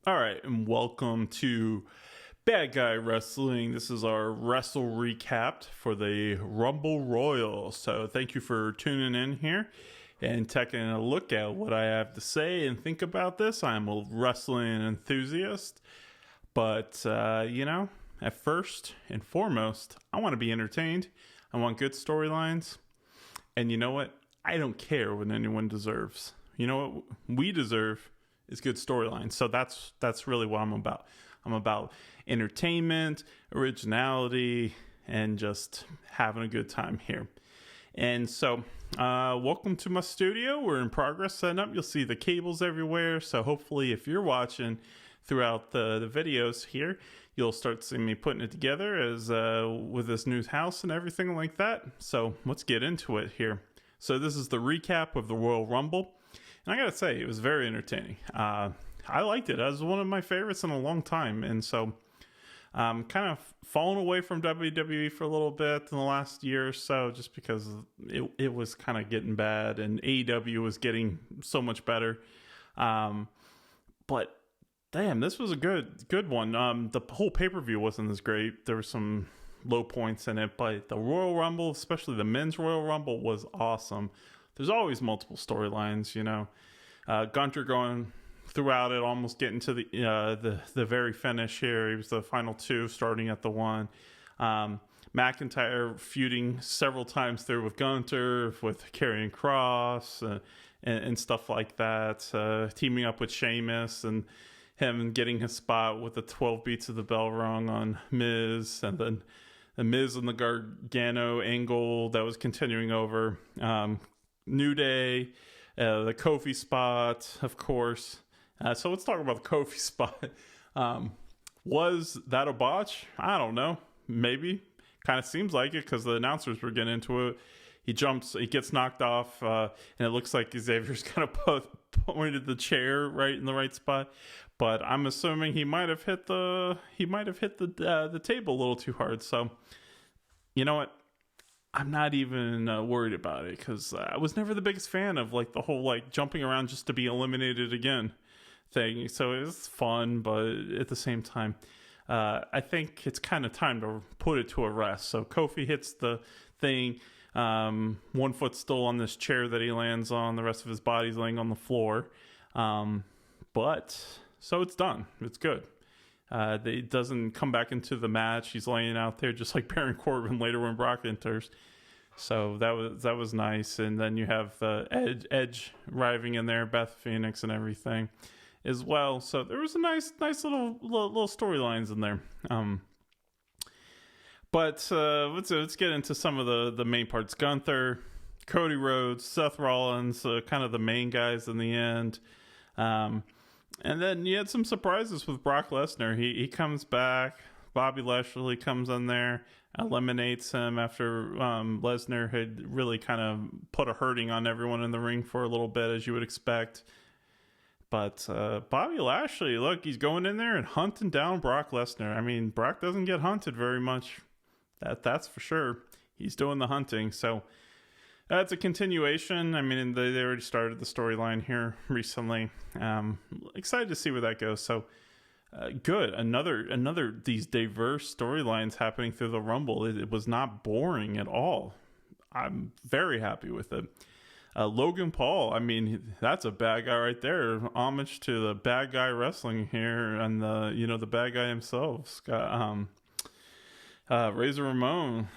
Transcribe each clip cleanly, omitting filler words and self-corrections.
All right, and welcome to Bad Guy Wrestling. This is our Wrestle Recap for the Rumble Royal. So thank you for tuning in here and taking a look at what I have to say and think about this. I'm a wrestling enthusiast, but at first and foremost, I want to be entertained. I want good storylines, and you know what? I don't care what anyone deserves. You know what we deserve is good storylines. So that's really what I'm about. I'm about entertainment, originality, and just having a good time here. And so, welcome to my studio. We're in progress setting up. You'll see the cables everywhere. So hopefully, if you're watching throughout the videos here, you'll start seeing me putting it together as with this new house and everything like that. So let's get into it here. So this is the recap of the Royal Rumble. And I gotta say, it was very entertaining. I liked it. It was one of my favorites in a long time. And so kind of fallen away from WWE for a little bit in the last year or so, just because it was kind of getting bad and AEW was getting so much better. But damn, this was a good one. The whole pay-per-view wasn't as great. There were some low points in it, but the Royal Rumble, especially the men's Royal Rumble, was awesome. There's always multiple storylines, you know. Gunther going throughout it, almost getting to the very finish here. He was the final two, starting at the one. McIntyre feuding several times through with Gunther, with Karrion Kross, and stuff like that. Teaming up with Sheamus and him getting his spot with the 12 beats of the bell rung on Miz, and then the Miz and the Gargano angle that was continuing over. New Day, the Kofi spot, of course. So let's talk about the Kofi spot. Was that a botch? I don't know. Maybe. Kind of seems like it because the announcers were getting into it. He gets knocked off, and it looks like Xavier's kind of pointed the chair right in the right spot. But I'm assuming he might have hit the table a little too hard. So, you know what? I'm not even worried about it because I was never the biggest fan of like the whole like jumping around just to be eliminated again thing. So it was fun, but at the same time, I think it's kind of time to put it to a rest. So Kofi hits the thing, 1 foot still on this chair that he lands on. The rest of his body's laying on the floor. But so it's done. It's good. It doesn't come back into the match. He's laying out there just like Baron Corbin later when Brock enters. So that was nice. And then you have Edge arriving in there, Beth Phoenix and everything as well. So there was a nice little storylines in there. But let's get into some of the main parts. Gunther, Cody Rhodes, Seth Rollins, kind of the main guys in the end. And then you had some surprises with Brock Lesnar. He comes back. Bobby Lashley comes in there, eliminates him after Lesnar had really kind of put a hurting on everyone in the ring for a little bit, as you would expect. But Bobby Lashley, look, he's going in there and hunting down Brock Lesnar. I mean, Brock doesn't get hunted very much. That's for sure. He's doing the hunting. So it's a continuation. I mean, they already started the storyline here recently. Excited to see where that goes. So good. Another these diverse storylines happening through the Rumble. It was not boring at all. I'm very happy with it. Logan Paul, I mean, that's a bad guy right there. Homage to the bad guy wrestling here, and the bad guy himself, Scott, Razor Ramon,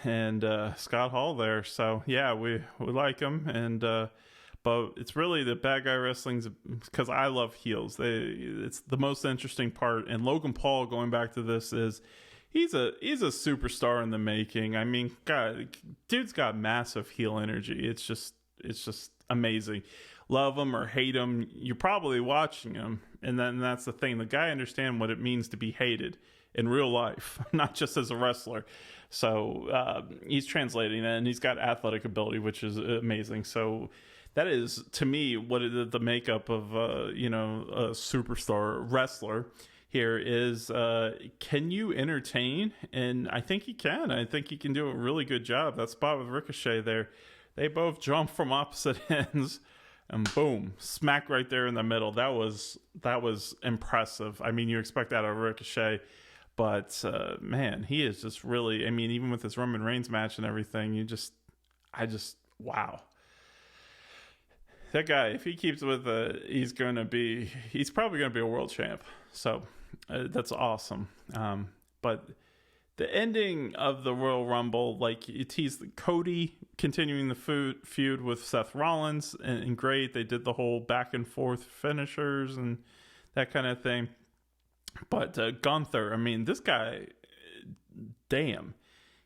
and Scott Hall there. So yeah, we like him, and but it's really the bad guy wrestling's because I love heels. It's the most interesting part. And Logan Paul, going back to this, is he's a superstar in the making. I mean, God, dude's got massive heel energy. It's just amazing. Love him or hate him, you're probably watching him, and then that's the thing. The guy understands what it means to be hated in real life, not just as a wrestler. So he's translating that, and he's got athletic ability, which is amazing. So that is, to me, what the makeup of a superstar wrestler here is. Can you entertain? And I think he can. I think he can do a really good job. That spot with Ricochet there, they both jump from opposite ends and boom, smack right there in the middle. That was impressive. I mean, you expect that out of Ricochet, but man, he is just really. I mean, even with this Roman Reigns match and everything, wow. That guy, if he keeps with he's probably gonna be a world champ. So that's awesome. But the ending of the Royal Rumble, like it teased Cody continuing the feud with Seth Rollins, and great. They did the whole back and forth finishers and that kind of thing. But Gunther, I mean, this guy, damn,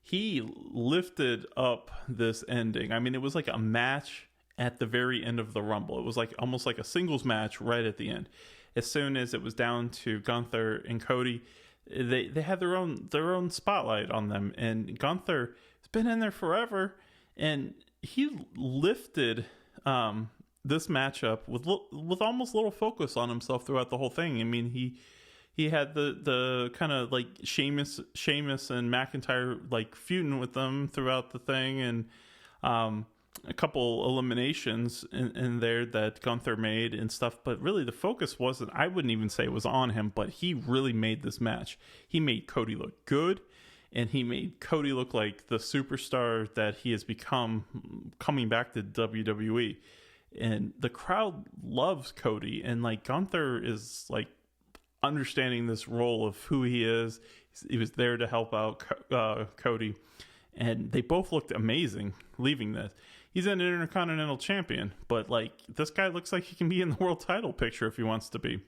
he lifted up this ending. I mean, it was like a match at the very end of the Rumble. It was like almost like a singles match right at the end. As soon as it was down to Gunther and Cody, they had their own spotlight on them, and Gunther has been in there forever, and he lifted this matchup with almost little focus on himself throughout the whole thing. I mean, he had the kind of like Sheamus and McIntyre like feuding with them throughout the thing, and a couple eliminations in there that Gunther made and stuff, but really the focus wasn't, I wouldn't even say it was on him, but he really made this match. He made Cody look good, and he made Cody look like the superstar that he has become coming back to WWE. And the crowd loves Cody, and like Gunther is like understanding this role of who he is. He was there to help out Cody, and they both looked amazing leaving this. He's an Intercontinental Champion, but like this guy looks like he can be in the world title picture if he wants to be.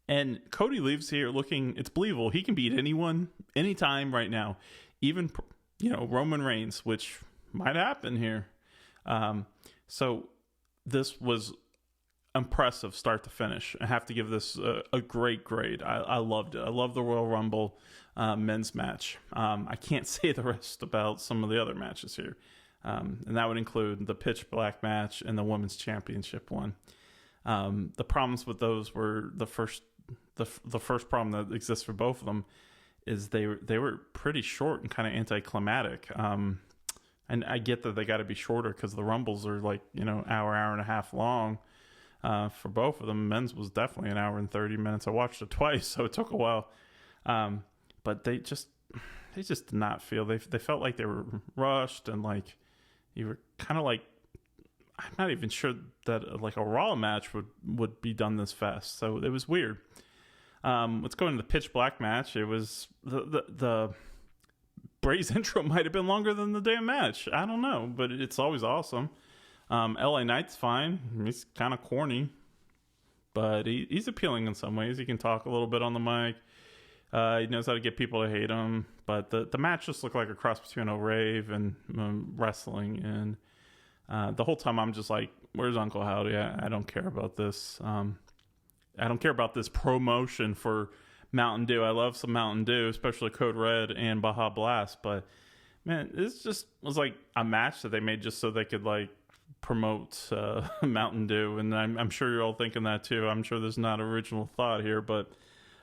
And Cody leaves here looking, it's believable. He can beat anyone, anytime right now. Even, Roman Reigns, which might happen here. So this was impressive start to finish. I have to give this a great grade. I loved it. I love the Royal Rumble men's match. I can't say the rest about some of the other matches here. And that would include the Pitch Black match and the Women's Championship one. The problems with those were the first problem that exists for both of them is they were pretty short and kind of anticlimactic. And I get that they got to be shorter because the Rumbles are like hour and a half long for both of them. Men's was definitely an hour and 30 minutes. I watched it twice, so it took a while. But they just did not feel they felt like they were rushed, and like you were kind of like, I'm not even sure that like a Raw match would be done this fast. So it was weird. Let's go into the Pitch Black match. It was the Bray's intro might have been longer than the damn match. I don't know, but it's always awesome. LA Knight's fine. He's kind of corny, but he's appealing in some ways. He can talk a little bit on the mic. He knows how to get people to hate him, but the match just looked like a cross between a rave and wrestling, and the whole time I'm just like, where's Uncle Howdy? I don't care about this. I don't care about this promotion for Mountain Dew. I love some Mountain Dew, especially Code Red and Baja Blast, but man, this just was like a match that they made just so they could like promote Mountain Dew, and I'm sure you're all thinking that too. I'm sure there's not original thought here, but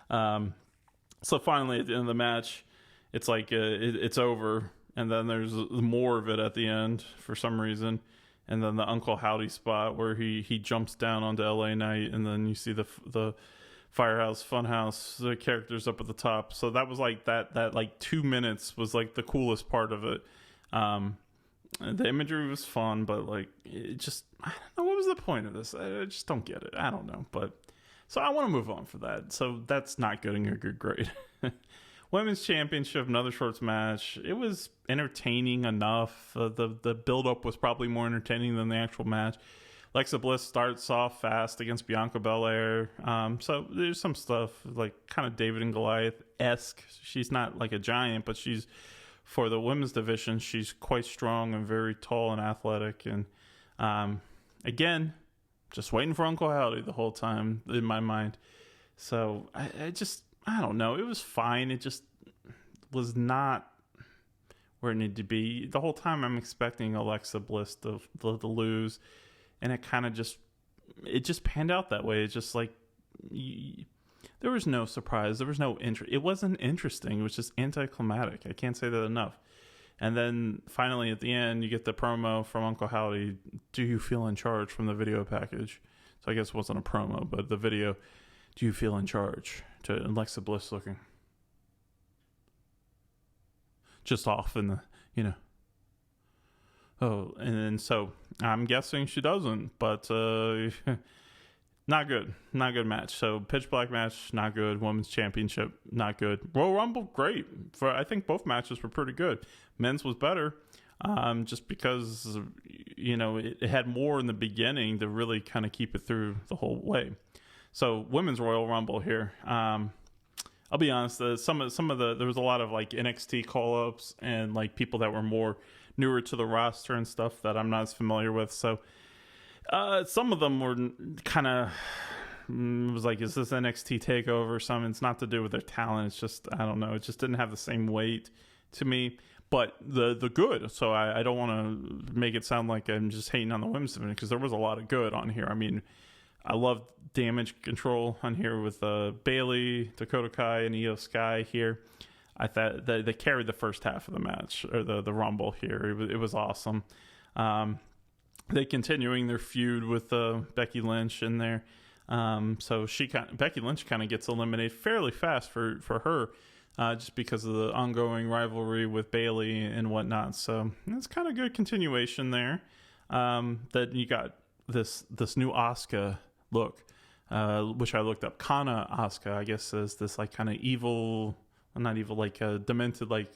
so finally at the end of the match, it's like it's over, and then there's more of it at the end for some reason, and then the Uncle Howdy spot where he jumps down onto LA Knight, and then you see the Firehouse Funhouse the characters up at the top. So that was like that like 2 minutes was like the coolest part of it. The imagery was fun, but like it just, I don't know, what was the point of this? I just don't get it. I don't know, but so I want to move on for that. So that's not getting a good grade. Women's Championship, another shorts match. It was entertaining enough. The build-up was probably more entertaining than the actual match. Alexa Bliss starts off fast against Bianca Belair. So there's some stuff like kind of David and Goliath-esque. She's not like a giant, but she's, for the women's division, she's quite strong and very tall and athletic. And again, just waiting for Uncle Howdy the whole time in my mind. So I don't know. It was fine. It just was not where it needed to be. The whole time I'm expecting Alexa Bliss to lose, and it kind of just panned out that way. It's just like there was no surprise. There was no interest. It wasn't interesting. It was just anticlimactic. I can't say that enough. And then finally at the end, you get the promo from Uncle Howdy. Do you feel in charge from the video package? So I guess it wasn't a promo, but the video. Do you feel in charge? To Alexa Bliss looking just off in the, Oh, and then so I'm guessing she doesn't, but not good. Not good match. So pitch black match, not good. Women's championship, not good. Royal Rumble, great. I think both matches were pretty good. Men's was better, just because it had more in the beginning to really kind of keep it through the whole way. So women's Royal Rumble here. I'll be honest. Some of there was a lot of like NXT call ups and like people that were more newer to the roster and stuff that I'm not as familiar with. So some of them were kind of, it was like, is this NXT takeover or something? It's not to do with their talent. It's just, I don't know. It just didn't have the same weight to me. But the good. So I don't want to make it sound like I'm just hating on the women's division, because there was a lot of good on here. I mean, I love Damage Control on here with Bayley, Dakota Kai, and Io Sky here. I thought they carried the first half of the match, or the Rumble here. It was awesome. They continuing their feud with Becky Lynch in there. So Becky Lynch kind of gets eliminated fairly fast for her, just because of the ongoing rivalry with Bayley and whatnot. So it's kind of good continuation there. That you got this new Asuka look, which I looked up. Kana Asuka, I guess, is this like kind of evil, not evil, like a demented like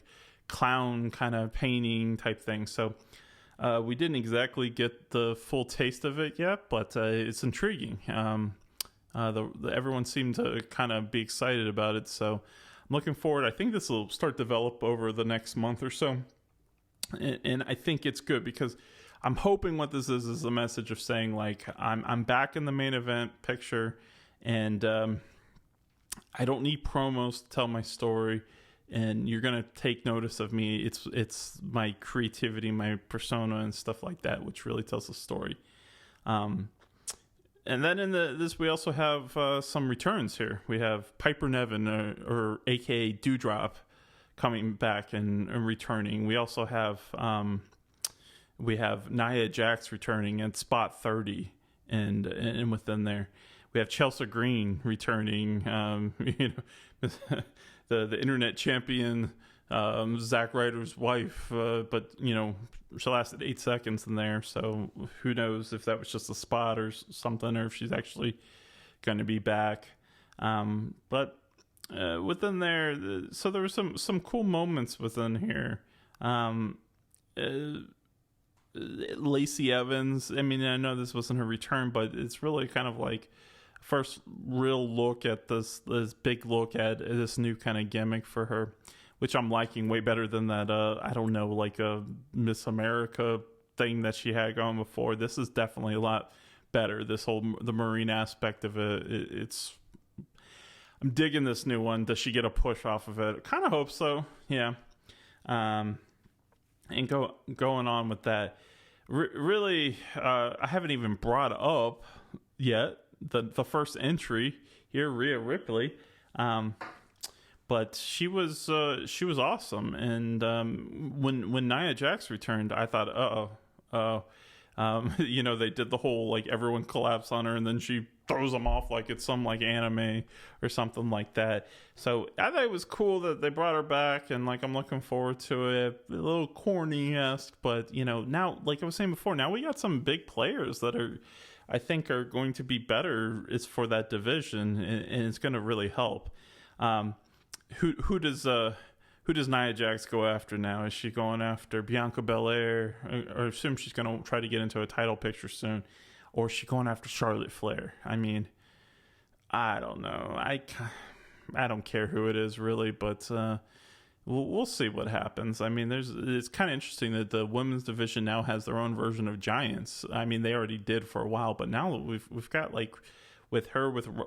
clown kind of painting type thing. So we didn't exactly get the full taste of it yet, but it's intriguing. Everyone seemed to kind of be excited about it, so I'm looking forward. I think this will start develop over the next month or so, and I think it's good, because I'm hoping what this is a message of saying, like, I'm back in the main event picture, and I don't need promos to tell my story, and you're gonna take notice of me. It's my creativity, my persona, and stuff like that, which really tells the story. And then in this, we also have some returns here. We have Piper Niven, or AKA Doudrop, coming back and returning. We also have Nia Jax returning at spot 30, and within there, we have Chelsea Green returning. The internet champion, Zack Ryder's wife, but she lasted 8 seconds in there, so who knows if that was just a spot or something, or if she's actually going to be back. But within there, so there were some cool moments within here. Lacey Evans, I mean, I know this wasn't her return, but it's really kind of like first real look at this big look at this new kind of gimmick for her, which I'm liking way better than that I don't know, like a Miss America thing that she had going before. This is definitely a lot better. The Marine aspect of it, I'm digging this new one. Does she get a push off of it? Kind of hope so, yeah. And going on with that, really, I haven't even brought up yet the first entry here, Rhea Ripley, but she was awesome. And when Nia Jax returned, I thought, they did the whole like everyone collapse on her, and then she throws them off like it's some like anime or something like that. So I thought it was cool that they brought her back, and like I'm looking forward to it. A little corny-esque, but now, like I was saying before, now we got some big players that I think are going to be better is for that division, and it's going to really help. Who does Nia Jax go after now? Is she going after Bianca Belair? Or I assume she's going to try to get into a title picture soon. Or is she going after Charlotte Flair? I mean, I don't know. I don't care who it is, really, but we'll see what happens. I mean, it's kind of interesting that the women's division now has their own version of Giants. I mean, they already did for a while, but now we've got, like, with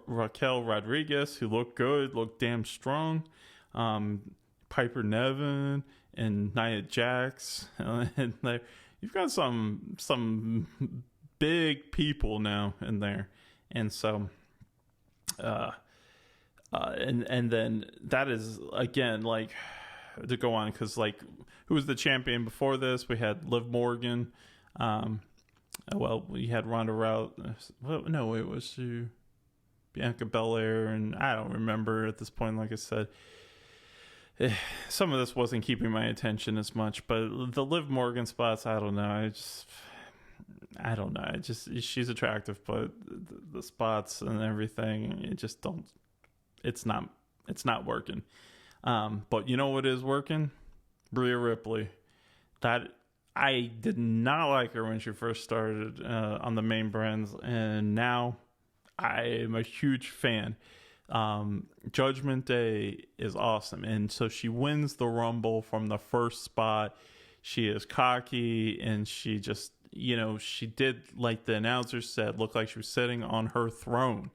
Raquel Rodriguez, who looked good, looked damn strong, Piper Niven and Nia Jax, and you've got some big people now in there, and so and then that is again like to go on, because like, who was the champion before this? We had Liv Morgan. Well, we had Ronda Rousey. Well, no, it was Bianca Belair, and I don't remember at this point. Like I said, some of this wasn't keeping my attention as much, but the Liv Morgan spots, I don't know. I don't know. She's attractive, but the spots and everything, it just don't. It's not working. But you know what is working? Rhea Ripley. That I did not like her when she first started on the main brands, and now I am a huge fan. Judgment Day is awesome, and so she wins the Rumble from the first spot. She is cocky, and she just, she did, like the announcer said, look like she was sitting on her throne,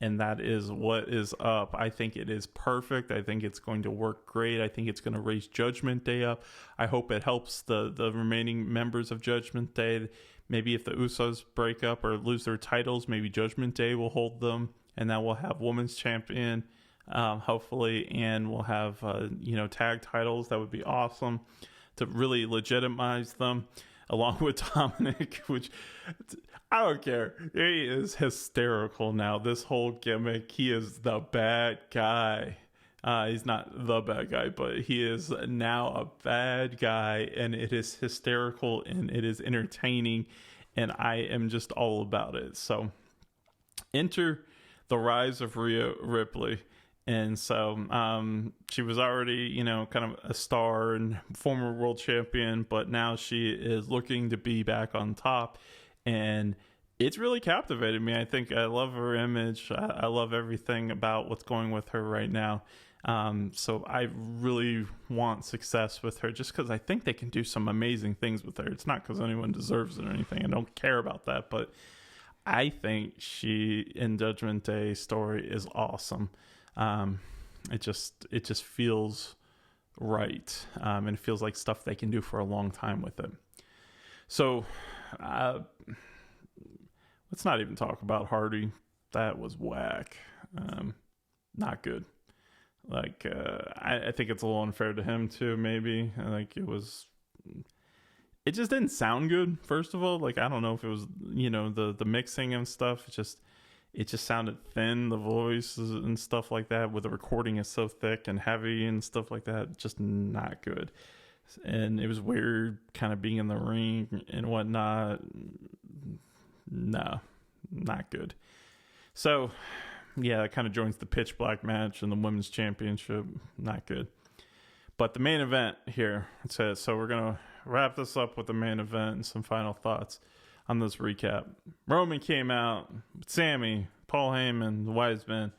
and that is what is up. I think it is perfect. I think it's going to work great. I think it's going to raise Judgment Day up. I hope it helps the remaining members of Judgment Day. Maybe if the Usos break up or lose their titles, maybe Judgment Day will hold them, and then we'll have Women's Champion, hopefully, and we'll have, tag titles. That would be awesome to really legitimize them, along with Dominic, which I don't care. He is hysterical now. This whole gimmick, he is the bad guy. He's not the bad guy, but he is now a bad guy, and it is hysterical, and it is entertaining, and I am just all about it. So enter the rise of Rhea Ripley. And so she was already, kind of a star and former world champion, but now she is looking to be back on top. And it's really captivated me. I think I love her image. I love everything about what's going with her right now. So I really want success with her, just because I think they can do some amazing things with her. It's not because anyone deserves it or anything. I don't care about that. But I think she, in Judgment Day story, is awesome. It just feels right. And it feels like stuff they can do for a long time with it. So, let's not even talk about Hardy. That was whack. Not good. Like, I think it's a little unfair to him too, maybe. Like, it just didn't sound good, first of all. Like, I don't know if it was, the mixing and stuff. It just sounded thin, the voice and stuff like that, with the recording is so thick and heavy and stuff like that. Just not good. And it was weird kind of being in the ring and whatnot. No, not good. So, yeah, it kind of joins the pitch black match and the women's championship. Not good. But the main event here, it says, so we're going to wrap this up with the main event and some final thoughts on this recap. Roman came out, Sammy, Paul Heyman, the Wise Men.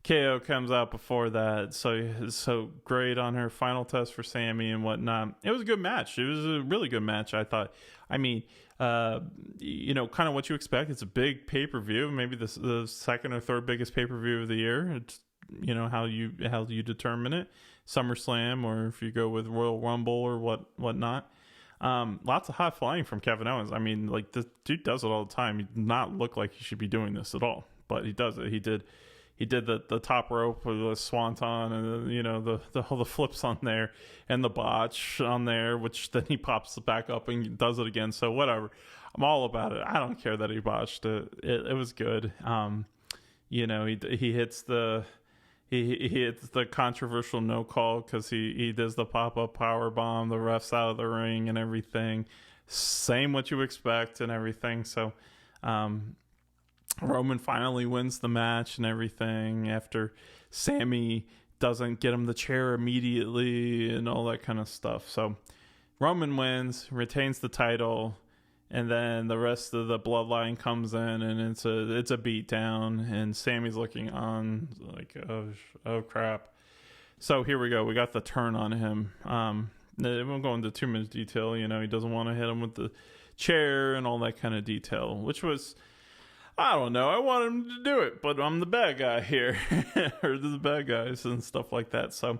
KO comes out before that, so great on her final test for Sammy and whatnot. It was a good match. It was a really good match, I thought. I mean, kind of what you expect. It's a big pay-per-view, maybe the second or third biggest pay-per-view of the year. It's, how you determine it. SummerSlam, or if you go with Royal Rumble or whatnot. Lots of high flying from Kevin Owens. I mean, like, this dude does it all the time. He does not look like he should be doing this at all, but he does it. He did the top rope with the swanton and the flips on there and the botch on there, which then he pops back up and does it again. So whatever, I'm all about it. I don't care that he botched it. It was good. He hits the controversial no call because he does the pop-up power bomb, the ref's out of the ring and everything. Same what you expect and everything. So Roman finally wins the match and everything after Sammy doesn't get him the chair immediately and all that kind of stuff. So Roman wins, retains the title, and then the rest of the bloodline comes in, and it's a beatdown, and Sammy's looking on like, oh crap. So here we go. We got the turn on him. We won't go into too much detail. He doesn't want to hit him with the chair and all that kind of detail, which was, I don't know. I want him to do it, but I'm the bad guy here, or the bad guys and stuff like that. So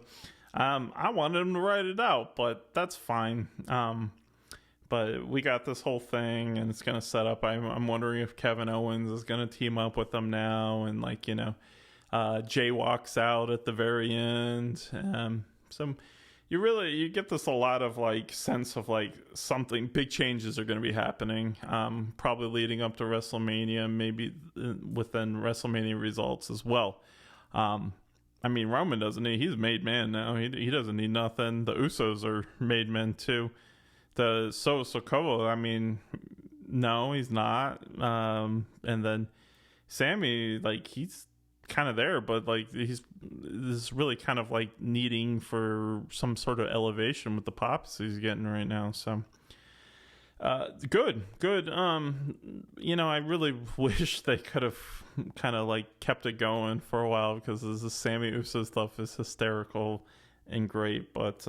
I wanted him to write it out, but that's fine. But we got this whole thing, and it's going to set up. I'm wondering if Kevin Owens is going to team up with them now, and Jay walks out at the very end. So you get this a lot of like sense of like something big changes are going to be happening, probably leading up to WrestleMania, maybe within WrestleMania results as well. I mean, Roman doesn't need, he's a made man now. He doesn't need nothing. The Usos are made men too. The Sokoa, I mean, no, he's not. And then Sammy, like, he's kind of there, but like he's this really kind of like needing for some sort of elevation with the pops he's getting right now. So good. I really wish they could have kind of like kept it going for a while, because the Sammy Uso stuff is hysterical and great, but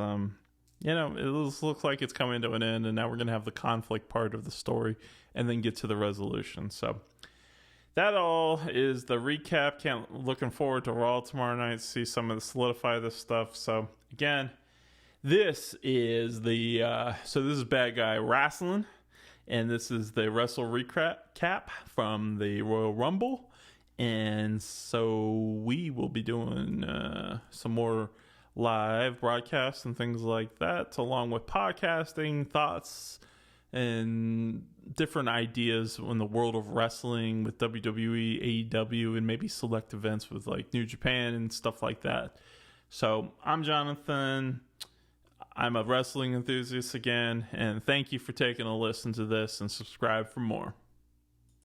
it looks like it's coming to an end, and now we're gonna have the conflict part of the story and then get to the resolution. So that all is the recap. Looking forward to Raw tomorrow night to see some of the solidify this stuff. So again, this is this is Bad Guy Wrestling, and this is the Wrestle recap from the Royal Rumble. And so we will be doing some more live broadcasts and things like that, along with podcasting, thoughts, and different ideas in the world of wrestling with WWE, AEW, and maybe select events with like New Japan and stuff like that. So I'm Jonathan. I'm a wrestling enthusiast again, and thank you for taking a listen to this, and subscribe for more.